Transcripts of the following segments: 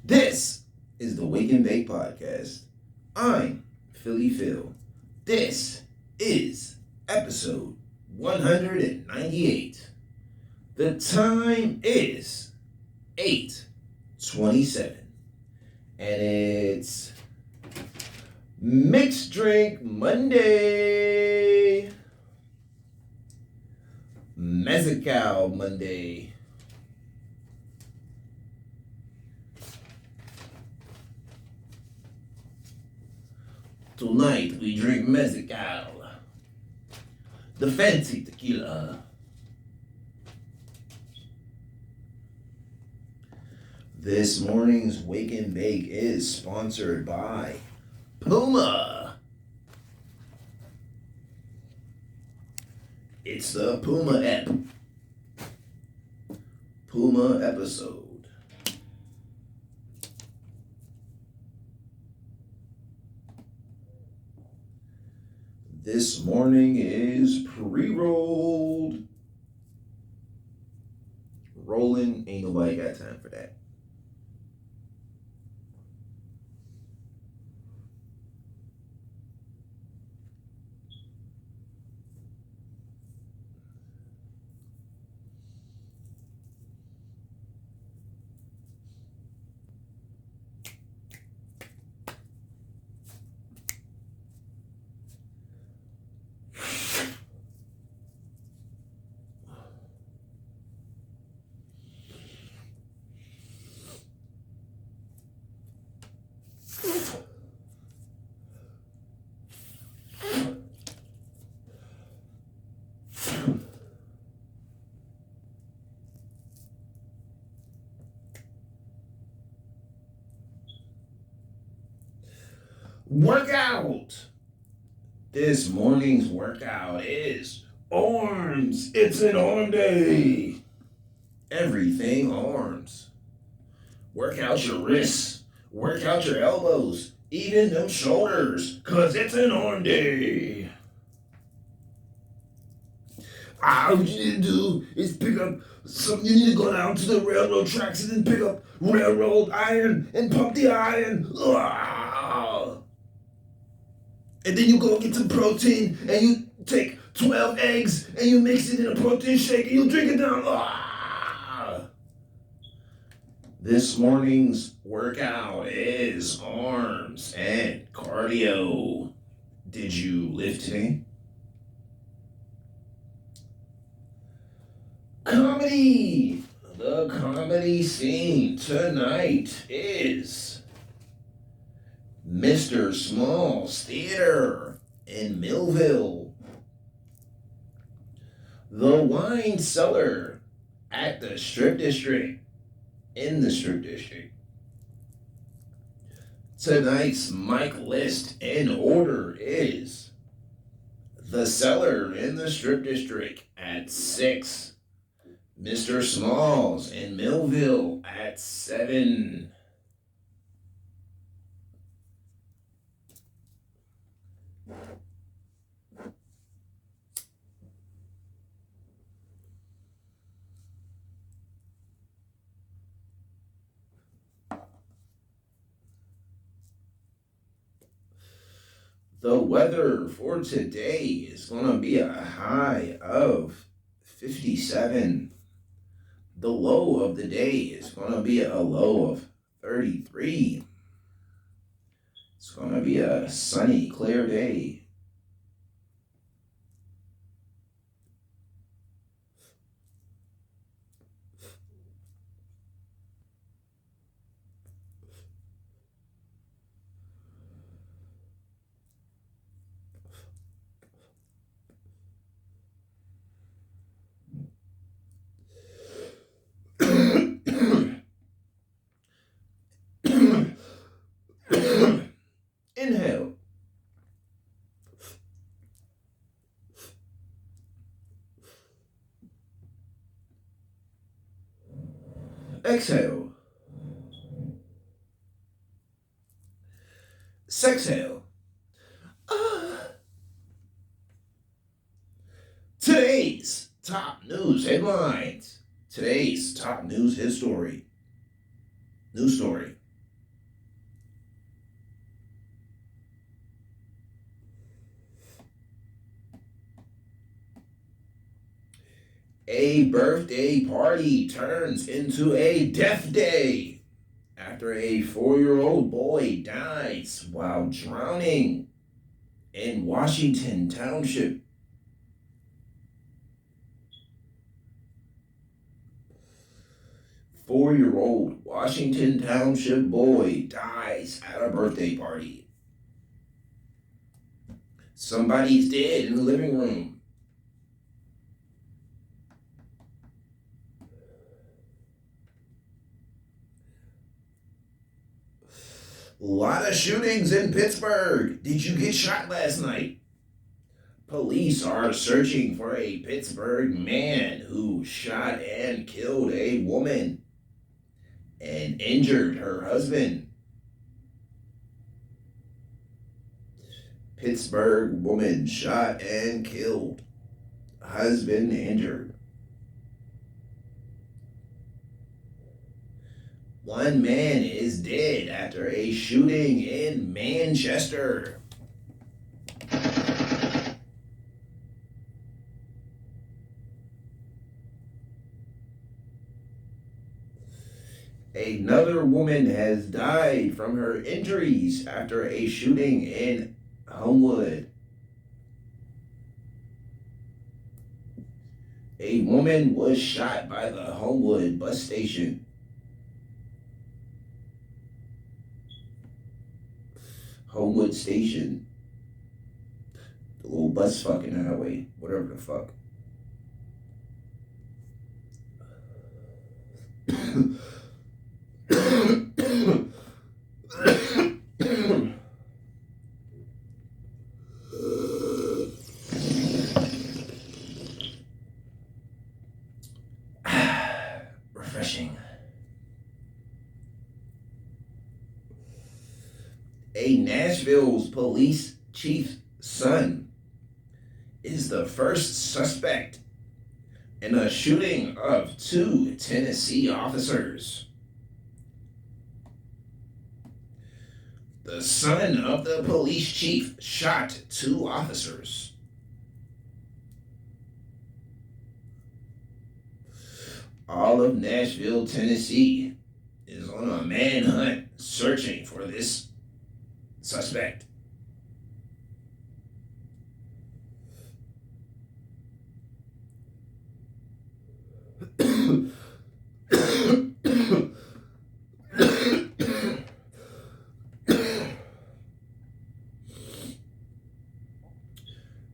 This is the Wake and Bake Podcast. I'm Philly Phil. This is episode 198. The time is 8:27. And it's Mixed Drink Monday. Mezcal Monday. Tonight we drink mezcal, the fancy tequila. This morning's Wake and Bake is sponsored by Puma. It's the Puma app. Puma episode. This morning is pre-rolled. Rolling, ain't nobody got time for that. Workout! This morning's workout is arms. It's an arm day. Everything arms. Work out your wrists. Work out your elbows. Even them shoulders. Cause it's an arm day. All you need to do is pick up some. You need to go down to the railroad tracks and then pick up railroad iron and pump the iron. And then you go get some protein and you take 12 eggs and you mix it in a protein shake and you drink it down. This morning's workout is arms and cardio. Did you lift today? Comedy. The comedy scene tonight is Mr. Small's Theater in Millville. The Wine Cellar at the Strip District in the Strip District. Tonight's mic list in order is The Cellar in the Strip District at 6. Mr. Smalls in Millville at 7. The weather for today is going to be a high of 57. The low of the day is going to be a low of 33. It's going to be a sunny, clear day. Inhale. Exhale. Sexhale. Today's top news headlines. Today's top news history. News story. A birthday party turns into a death day after a 4-year-old boy dies while drowning in Washington Township. 4-year-old Washington Township boy dies at a birthday party. Somebody's dead in the living room. A lot of shootings in Pittsburgh. Did you get shot last night? Police are searching for a Pittsburgh man who shot and killed a woman and injured her husband. Pittsburgh woman shot and killed. Husband injured. One man is dead after a shooting in Manchester. Another woman has died from her injuries after a shooting in Homewood. A woman was shot by the Homewood bus station. Homewood Station. The little bus fucking highway. Whatever the fuck. Refreshing. A Nashville's police chief's son is the first suspect in a shooting of 2 Tennessee officers. The son of the police chief shot 2 officers. All of Nashville, Tennessee is on a manhunt searching for this suspect.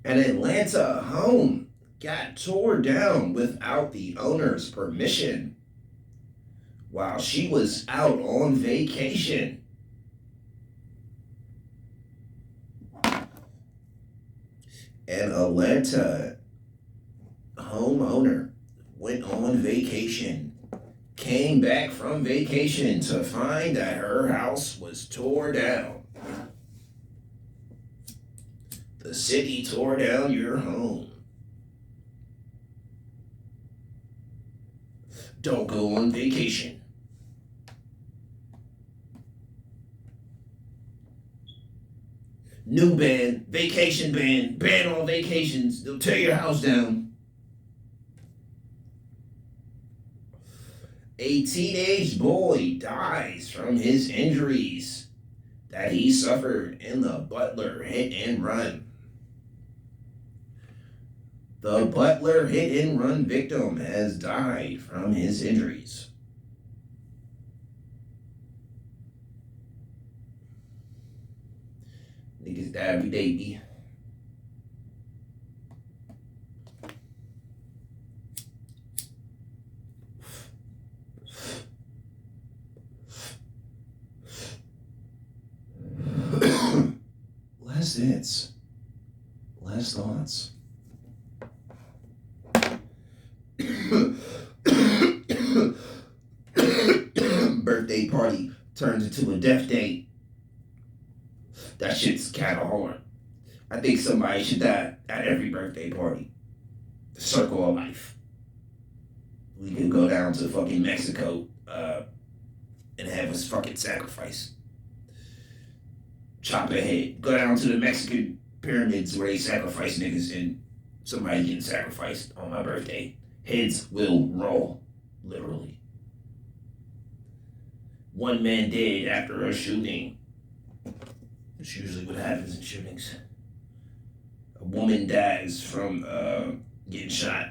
An Atlanta home got tore down without the owner's permission while she was out on vacation. An Atlanta homeowner went on vacation, came back from vacation to find that her house was tore down. The city tore down your home. Don't go on vacation. New ban, vacation ban on vacations. They'll tear your house down. A teenage boy dies from his injuries that he suffered in the Butler hit and run. The Butler hit and run victim has died from his injuries. Niggas die every day, B. Last hits. Last thoughts. Birthday party turns into a death day. That shit's kind of hard. I think somebody should die at every birthday party. The circle of life. We could go down to fucking Mexico and have us fucking sacrifice. Chop a head. Go down to the Mexican pyramids where they sacrifice niggas and somebody getting sacrificed on my birthday. Heads will roll, literally. One man dead after a shooting. That's usually what happens in shootings. A woman dies from getting shot.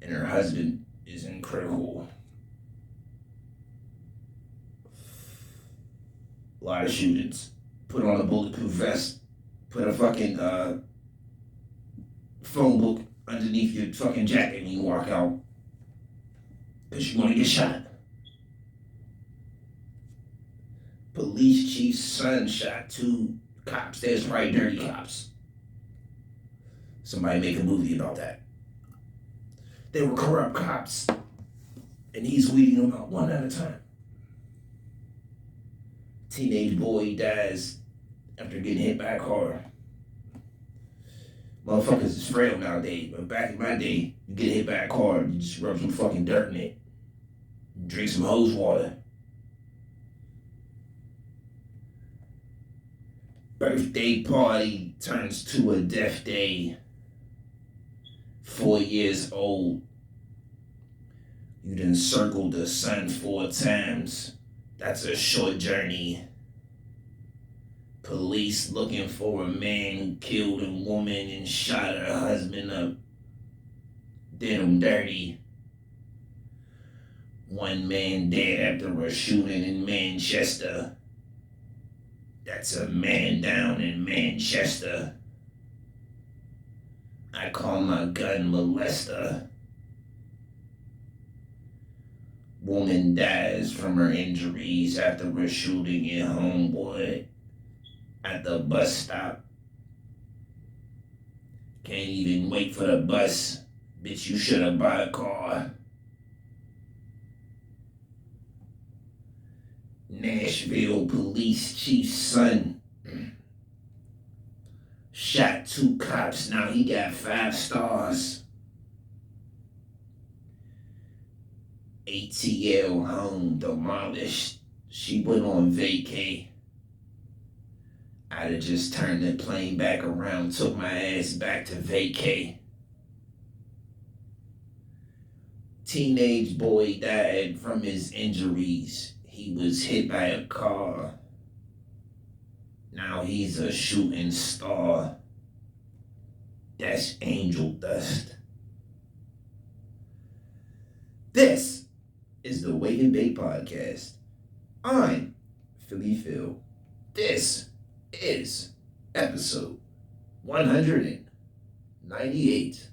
And her husband is in critical. A lot of shootings. Put on a bulletproof vest. Put a fucking phone book underneath your fucking jacket when you walk out. Because you want to get shot. Police chief's son shot 2 cops. There's right dirty cops. Somebody make a movie about that. They were corrupt cops. And he's weeding them out one at a time. Teenage boy dies after getting hit by a car. Motherfuckers is frail nowadays, but back in my day, you get hit by a car, you just rub some fucking dirt in it. Drink some hose water. Birthday party turns to a death day. 4 years old. You done circled the sun 4 times. That's a short journey. Police looking for a man who killed a woman and shot her husband up. Did him dirty. 1 man dead after a shooting in Manchester. That's a man down in Manchester. I call my gun molester. Woman dies from her injuries after a shooting in Homewood at the bus stop. Can't even wait for the bus. Bitch, you should have bought a car. Nashville police chief's son shot 2 cops. Now he got 5 stars. ATL home demolished. She went on vacay. I'd have just turned the plane back around, took my ass back to vacay. Teenage boy died from his injuries. He was hit by a car. Now he's a shooting star. That's angel dust. This is the Wake and Bake Podcast. I'm Philly Phil. This is episode 198.